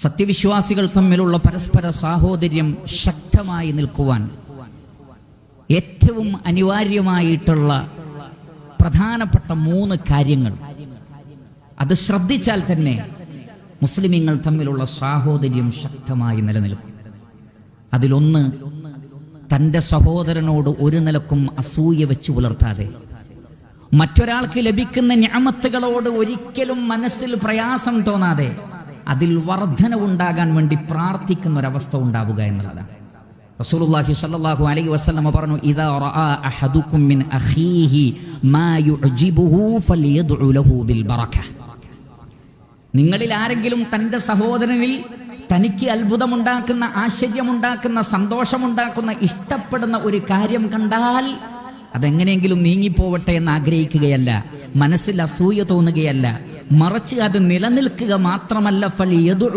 സത്യവിശ്വാസികൾ തമ്മിലുള്ള പരസ്പര സാഹോദര്യം ശക്തമായി നിൽക്കുവാൻ ഏറ്റവും അനിവാര്യമായിട്ടുള്ള പ്രധാനപ്പെട്ട 3 കാര്യങ്ങൾ, അത് ശ്രദ്ധിച്ചാൽ തന്നെ മുസ്ലിമീങ്ങൾ തമ്മിലുള്ള സാഹോദര്യം ശക്തമായി നിലനിൽക്കും. അതിലൊന്ന്, തൻ്റെ സഹോദരനോട് ഒരു നിലക്കും അസൂയ വെച്ച് പുലർത്താതെ, മറ്റൊരാൾക്ക് ലഭിക്കുന്ന നിഅമത്തുകളോട് ഒരിക്കലും മനസ്സിൽ പ്രയാസം തോന്നാതെ അതിൽ വർധനവുണ്ടാകാൻ വേണ്ടി പ്രാർത്ഥിക്കുന്ന ഒരവസ്ഥ ഉണ്ടാവുക എന്നുള്ളതാണ്. റസൂലുള്ളാഹി സ്വല്ലല്ലാഹു അലൈഹി വസല്ലം പറഞ്ഞു, ഇദാ റആ അഹദുകും മിൻ അഖീഹി മാ യുഅ്ജിബുഹു ഫലിയദ്ഉ ലഹു ബിൽ ബറക. നിങ്ങളിൽ ആരെങ്കിലും തൻ്റെ സഹോദരനിൽ തനിക്ക് അത്ഭുതമുണ്ടാക്കുന്ന, ആശ്ചര്യമുണ്ടാക്കുന്ന, സന്തോഷമുണ്ടാക്കുന്ന, ഇഷ്ടപ്പെടുന്ന ഒരു കാര്യം കണ്ടാൽ അതെങ്ങനെയെങ്കിലും നീങ്ങിപ്പോവട്ടെ എന്ന് ആഗ്രഹിക്കുകയല്ല, മനസ്സിൽ അസൂയ തോന്നുകയല്ല, മറിച്ച് അത് നിലനിൽക്കുക മാത്രമല്ല, ഫലിയദ്ഉ